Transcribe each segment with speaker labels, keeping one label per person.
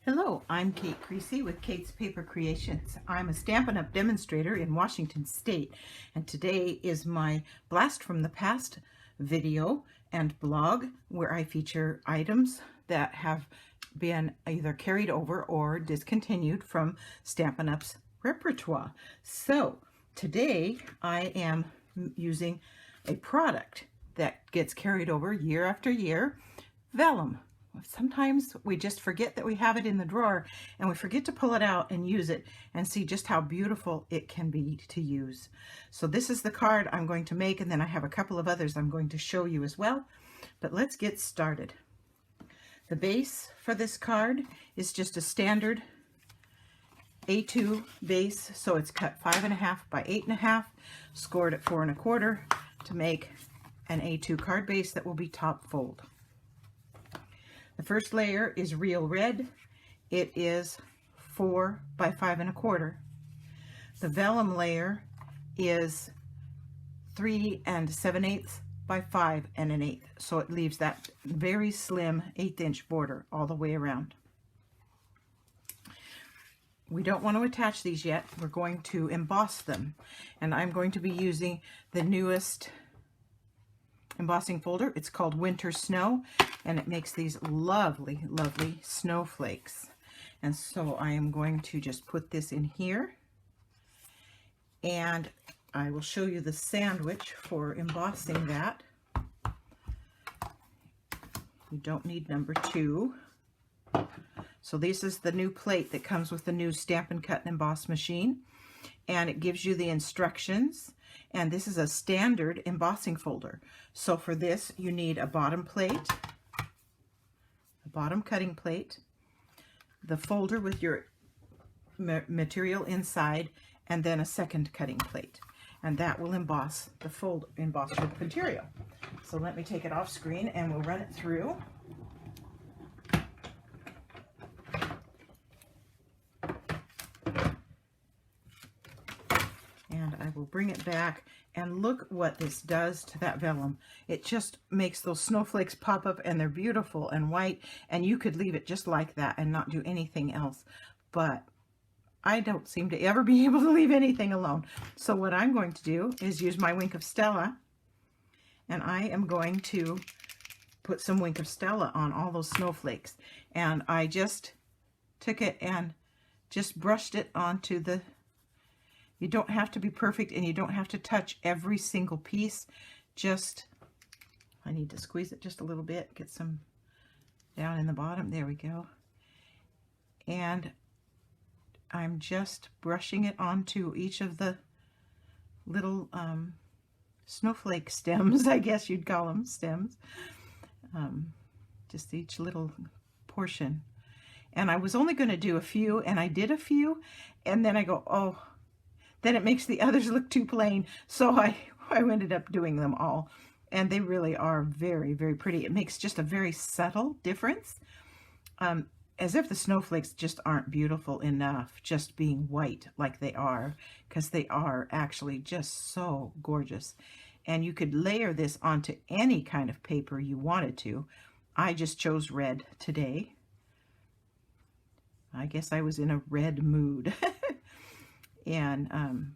Speaker 1: Hello, I'm Kate Creasy with Kate's Paper Creations. I'm a Stampin' Up! Demonstrator in Washington State, and today is my Blast from the Past video and blog where I feature items that have been either carried over or discontinued from Stampin' Up's repertoire. So today I am using a product that gets carried over year after year, Vellum. Sometimes we just forget that we have it in the drawer and we forget to pull it out and use it and see just how beautiful it can be to use. So this is the card I'm going to make, and then I have a couple of others I'm going to show you as well. But let's get started. The base for this card is just a standard A2 base, so it's cut 5.5 by 8.5, scored at 4 1/4 to make an A2 card base that will be top fold. The first layer is real red. It is 4 by 5 1/4. The vellum layer is 3 7/8 by 5 1/8. So it leaves that very slim 1/8" border all the way around. We don't want to attach these yet. We're going to emboss them. And I'm going to be using the newest embossing folder. It's called Winter Snow, and it makes these lovely, lovely snowflakes. And so I am going to just put this in here, and I will show you the sandwich for embossing that. You don't need number 2. So this is the new plate that comes with the new Stampin' Cut and Emboss machine, and it gives you the instructions. And this is a standard embossing folder. So for this, you need a bottom plate, a bottom cutting plate, the folder with your material inside, and then a second cutting plate. And that will emboss the emboss your material. So let me take it off screen and we'll run it through. And I will bring it back, and look what this does to that vellum. It just makes those snowflakes pop up, and they're beautiful and white, and you could leave it just like that and not do anything else. But I don't seem to ever be able to leave anything alone. So what I'm going to do is use my Wink of Stella, and I am going to put some Wink of Stella on all those snowflakes. And I just took it and just brushed it onto the... You don't have to be perfect, and you don't have to touch every single piece. Just, I need to squeeze it just a little bit, get some down in the bottom. There we go. And I'm just brushing it onto each of the little snowflake stems, I guess you'd call them stems. Just each little portion. And I was only going to do a few, and I did a few, and then I go, oh, then it makes the others look too plain. So I ended up doing them all. And they really are very, very pretty. It makes just a very subtle difference. As if the snowflakes just aren't beautiful enough, just being white like they are, because they are actually just so gorgeous. And you could layer this onto any kind of paper you wanted to. I just chose red today. I guess I was in a red mood. And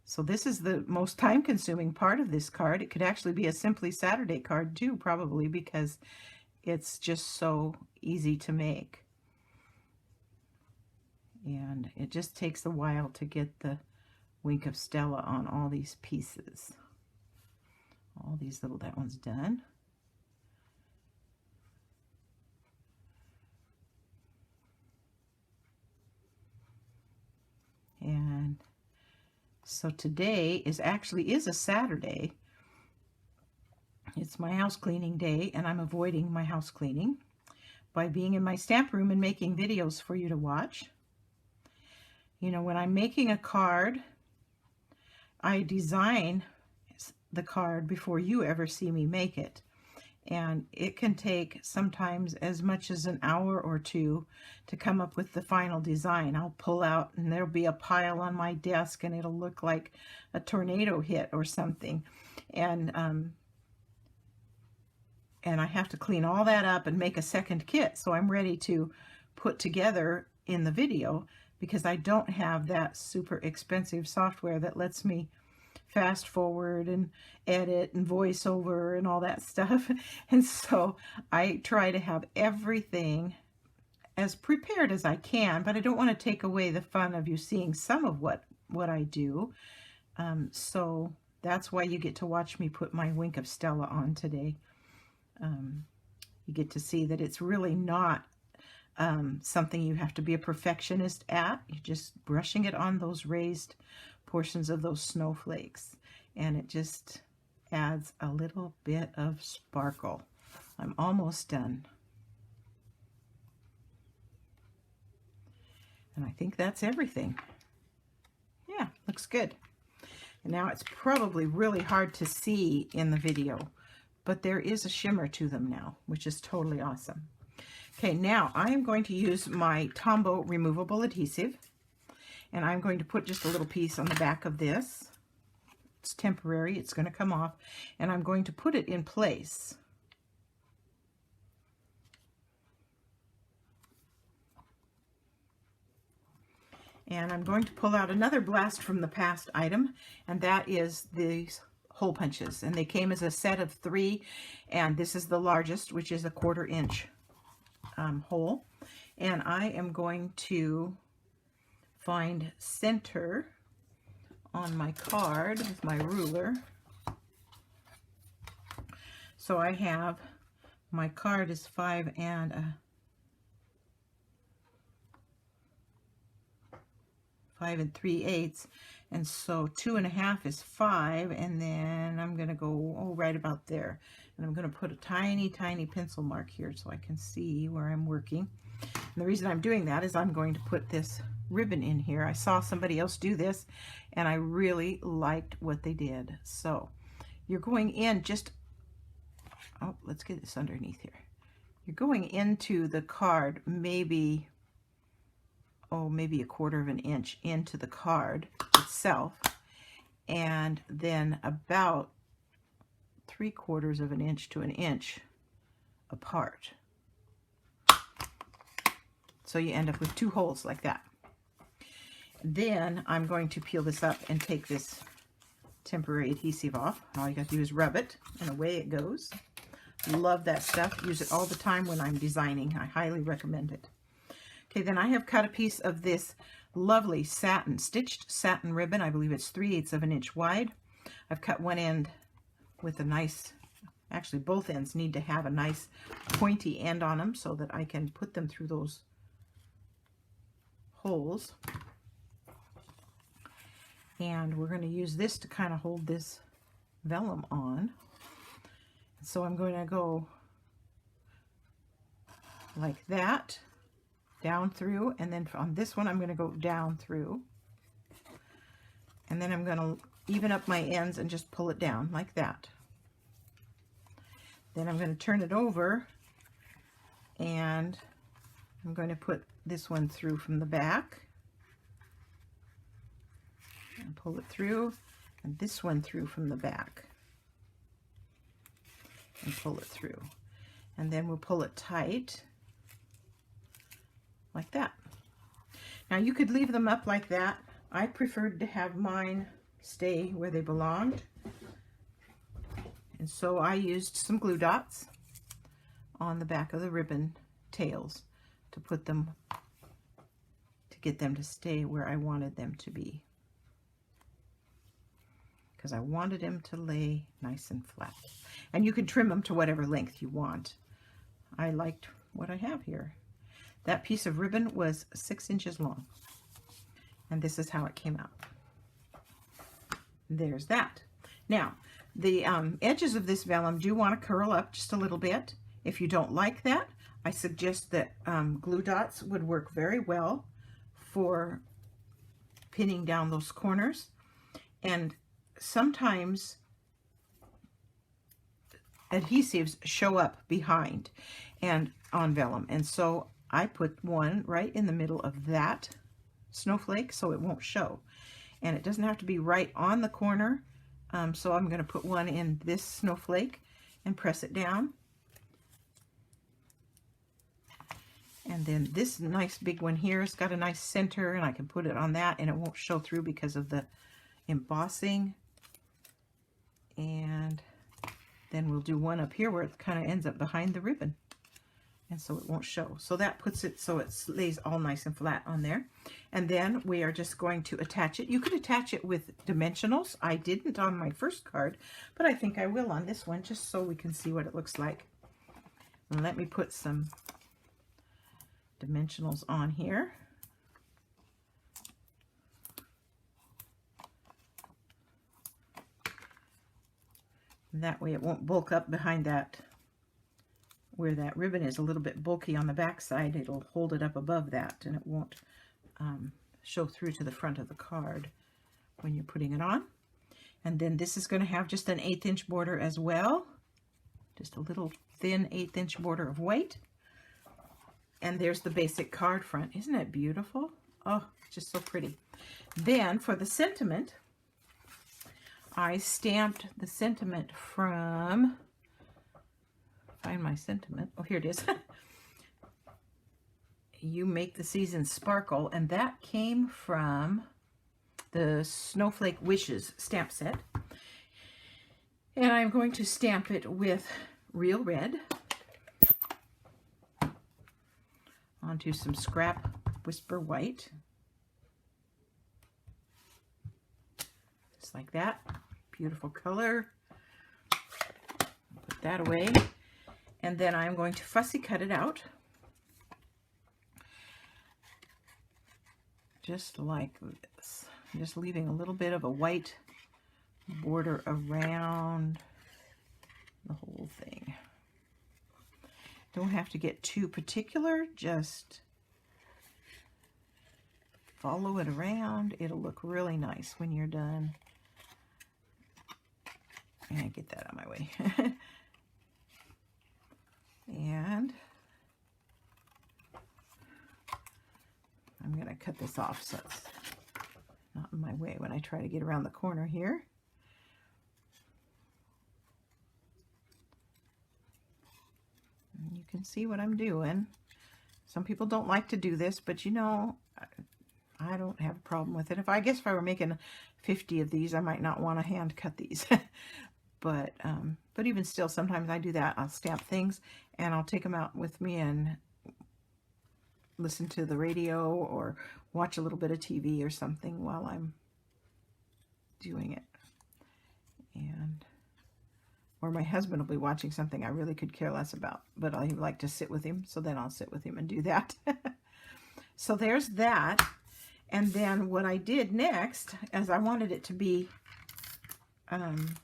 Speaker 1: so this is the most time-consuming part of this card. It could actually be a Simply Saturday card too, probably, because it's just so easy to make. And it just takes a while to get the Wink of Stella on all these pieces. All these little, that one's done. And so today is a Saturday. It's my house cleaning day, and I'm avoiding my house cleaning by being in my stamp room and making videos for you to watch. You know, when I'm making a card, I design the card before you ever see me make it. And it can take sometimes as much as an hour or 2 to come up with the final design. I'll pull out and there'll be a pile on my desk, and it'll look like a tornado hit or something. And and I have to clean all that up and make a second kit, so I'm ready to put together in the video, because I don't have that super expensive software that lets me fast forward and edit and voiceover and all that stuff. And so I try to have everything as prepared as I can, but I don't want to take away the fun of you seeing some of what I do. So that's why you get to watch me put my Wink of Stella on today. You get to see that it's really not something you have to be a perfectionist at. You're just brushing it on those raised portions of those snowflakes, and it just adds a little bit of sparkle. I'm almost done. And I think that's everything. Yeah, looks good. And now it's probably really hard to see in the video, but there is a shimmer to them now, which is totally awesome. Okay, now I am going to use my Tombow removable adhesive, and I'm going to put just a little piece on the back of this. It's temporary, it's going to come off, and I'm going to put it in place. And I'm going to pull out another blast from the past item, and that is these hole punches. And they came as a set of 3, and this is the largest, which is a 1/4 inch hole. And I am going to find center on my card with my ruler. So I have, my card is 5 3/8, and so 2.5 is 5, and then I'm going to go right about there, and I'm going to put a tiny pencil mark here so I can see where I'm working. And the reason I'm doing that is I'm going to put this ribbon in here. I saw somebody else do this, and I really liked what they did. So you're going in just, oh, let's get this underneath here. You're going into the card maybe, maybe 1/4 inch into the card itself, and then about 3/4 inch to 1 inch apart. So you end up with 2 holes like that. Then I'm going to peel this up and take this temporary adhesive off. All you got to do is rub it, and away it goes. Love that stuff. Use it all the time when I'm designing. I highly recommend it. Okay, then I have cut a piece of this lovely stitched satin ribbon. I believe it's 3/8 inch wide. I've cut one end with a nice, actually both ends need to have a nice pointy end on them so that I can put them through those holes. And we're going to use this to kind of hold this vellum on. So I'm going to go like that, down through, and then on this one I'm going to go down through, and then I'm going to even up my ends and just pull it down like that. Then I'm going to turn it over, and I'm going to put this one through from the back and pull it through, and this one through from the back and pull it through, and then we'll pull it tight like that. Now you could leave them up like that. I preferred to have mine stay where they belonged, and so I used some glue dots on the back of the ribbon tails to put them, to get them to stay where I wanted them to be, because I wanted them to lay nice and flat. And you can trim them to whatever length you want. I liked what I have here. That piece of ribbon was 6 inches long, and this is how it came out. There's that. Now, the edges of this vellum do want to curl up just a little bit. If you don't like that, I suggest that glue dots would work very well for pinning down those corners. And sometimes adhesives show up behind and on vellum, and so I put one right in the middle of that snowflake so it won't show. And it doesn't have to be right on the corner, so I'm going to put one in this snowflake and press it down, And then this nice big one here has got a nice center, and I can put it on that and it won't show through because of the embossing. And then we'll do one up here where it kind of ends up behind the ribbon, and so it won't show. So that puts it so it lays all nice and flat on there. And then we are just going to attach it. You could attach it with dimensionals. I didn't on my first card, but I think I will on this one, just so we can see what it looks like. And let me put some dimensionals on here. That way it won't bulk up behind that, where that ribbon is a little bit bulky on the back side. It'll hold it up above that, and it won't show through to the front of the card when you're putting it on. And then this is going to have just an 1/8 inch border as well. Just a little thin 1/8 inch border of white. And there's the basic card front. Isn't it beautiful? Oh, just so pretty. Then for the sentiment, I stamped the sentiment from, find my sentiment, oh, here it is. You Make the Season Sparkle, and that came from the Snowflake Wishes stamp set. And I'm going to stamp it with Real Red onto some scrap Whisper White. Just like that. Beautiful color. Put that away. And then I'm going to fussy cut it out. Just like this. Just leaving a little bit of a white border around the whole thing. Don't have to get too particular, just follow it around. It'll look really nice when you're done. And get that out of my way. And I'm going to cut this off so it's not in my way when I try to get around the corner here. And you can see what I'm doing. Some people don't like to do this, but you know, I don't have a problem with it. I guess if I were making 50 of these, I might not want to hand cut these. But even still, sometimes I do that. I'll stamp things and I'll take them out with me and listen to the radio or watch a little bit of TV or something while I'm doing it. Or my husband will be watching something I really could care less about, but I like to sit with him, so then I'll sit with him and do that. So there's that. And then what I did next, as I wanted it to be, have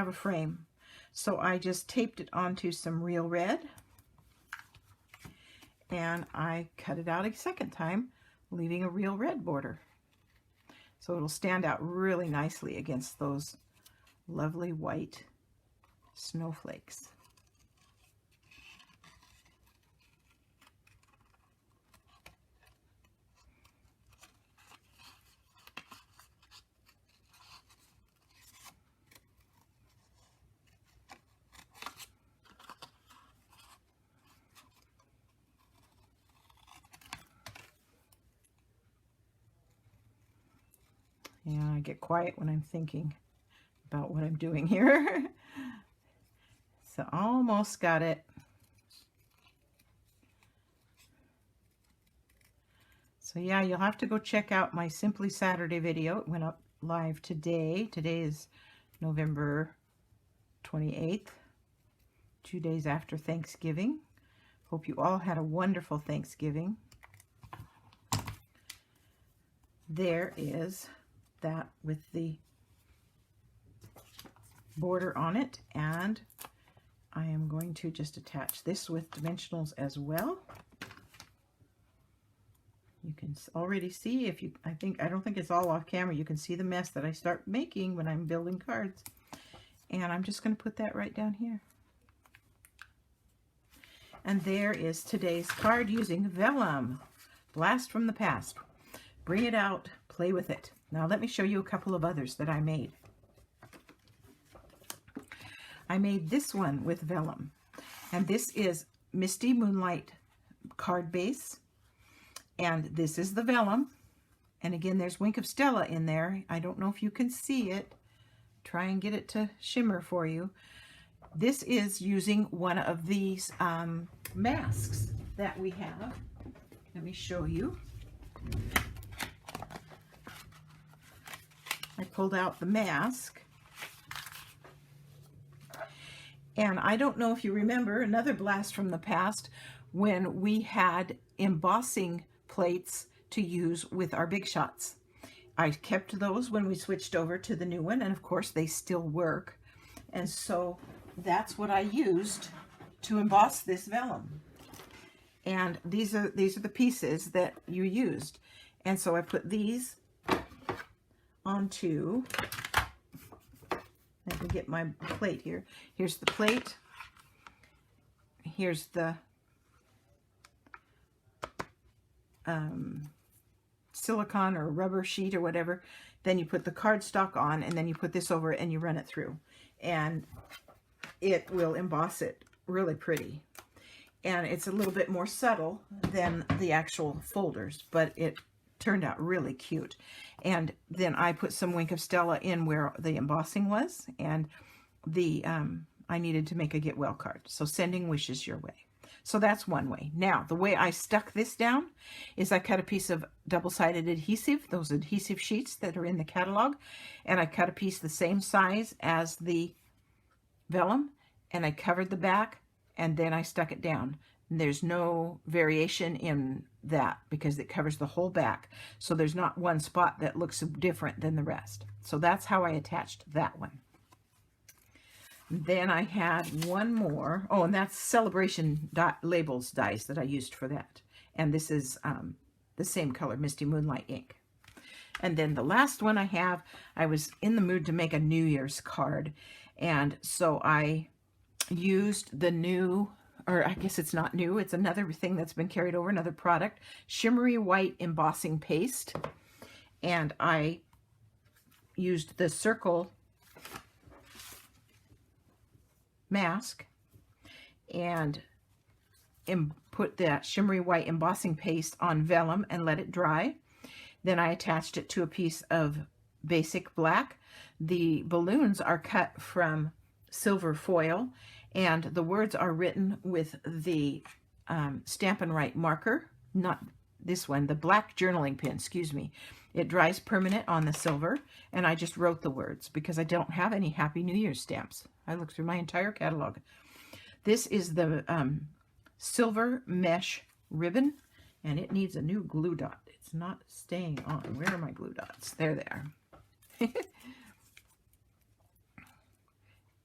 Speaker 1: a frame. So I just taped it onto some Real Red, and I cut it out a second time, leaving a Real Red border. So it'll stand out really nicely against those lovely white snowflakes. Yeah, I get quiet when I'm thinking about what I'm doing here. So almost got it. So yeah, you'll have to go check out my Simply Saturday video. It went up live today. Today is November 28th, 2 days after Thanksgiving. Hope you all had a wonderful Thanksgiving. There is that with the border on it, and I am going to just attach this with dimensionals as well. You can already see, if you, I don't think it's all off camera, you can see the mess that I start making when I'm building cards. And I'm just going to put that right down here. And there is today's card using Vellum, Blast from the Past. Bring it out, play with it. Now let me show you a couple of others that I made. I made this one with Vellum, and this is Misty Moonlight card base. And this is the Vellum. And again, there's Wink of Stella in there. I don't know if you can see it. Try and get it to shimmer for you. This is using one of these masks that we have. Let me show you. I pulled out the mask. And I don't know if you remember another blast from the past when we had embossing plates to use with our Big Shots. I kept those when we switched over to the new one, and of course they still work. And so that's what I used to emboss this Vellum. And these are the pieces that you used. And so I put these onto, let me get my plate here. Here's the plate. Here's the silicone or rubber sheet or whatever. Then you put the cardstock on, and then you put this over it and you run it through, and it will emboss it really pretty. And it's a little bit more subtle than the actual folders, but it turned out really cute. And then I put some Wink of Stella in where the embossing was, and the I needed to make a get well card. So sending wishes your way. So that's one way. Now, the way I stuck this down is I cut a piece of double-sided adhesive, those adhesive sheets that are in the catalog, and I cut a piece the same size as the Vellum, and I covered the back, and then I stuck it down. And there's no variation in that because it covers the whole back. So there's not one spot that looks different than the rest. So that's how I attached that one. Then I had one more. Oh, and that's Celebration Labels dies that I used for that. And this is the same color, Misty Moonlight ink. And then the last one I have, I was in the mood to make a New Year's card. And so I used the new, or I guess it's not new, it's another thing that's been carried over, another product, Shimmery White Embossing Paste. And I used the circle mask and put that shimmery white embossing paste on Vellum and let it dry. Then I attached it to a piece of basic black. The balloons are cut from silver foil, and the words are written with the Stampin' Write marker, not this one, the black journaling pen, excuse me. It dries permanent on the silver, and I just wrote the words because I don't have any Happy New Year's stamps. I looked through my entire catalog. This is the silver mesh ribbon, and it needs a new glue dot. It's not staying on. Where are my glue dots? There they are.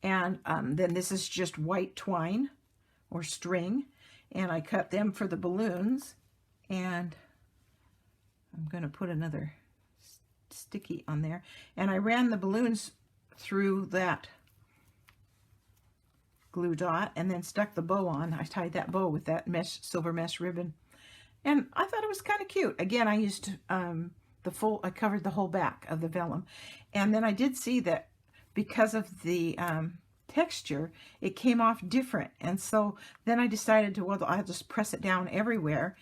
Speaker 1: And then this is just white twine or string, and I cut them for the balloons, and I'm going to put another sticky on there, and I ran the balloons through that glue dot and then stuck the bow on. I tied that bow with that silver mesh ribbon, and I thought it was kind of cute. Again, I used I covered the whole back of the Vellum, and then I did see that because of the texture, it came off different, and so then I decided to, well, I'll just press it down everywhere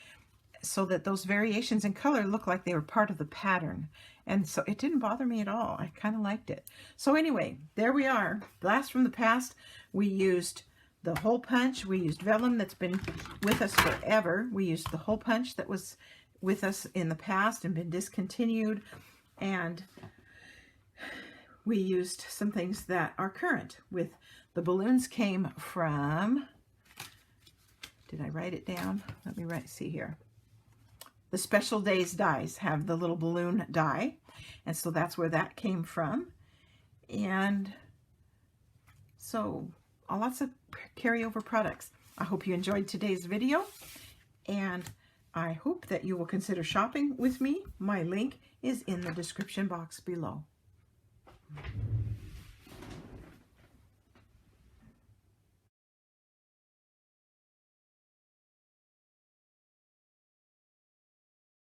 Speaker 1: so that those variations in color look like they were part of the pattern. And so it didn't bother me at all. I kind of liked it. So anyway, there we are. Blast from the past. We used the hole punch. We used Vellum that's been with us forever. We used the hole punch that was with us in the past and been discontinued. And we used some things that are current. With the balloons came from, did I write it down? Let me see here. The Special Days dies have the little balloon die, and so that's where that came from. And so lots of carryover products. I hope you enjoyed today's video, and I hope that you will consider shopping with me. My link is in the description box below.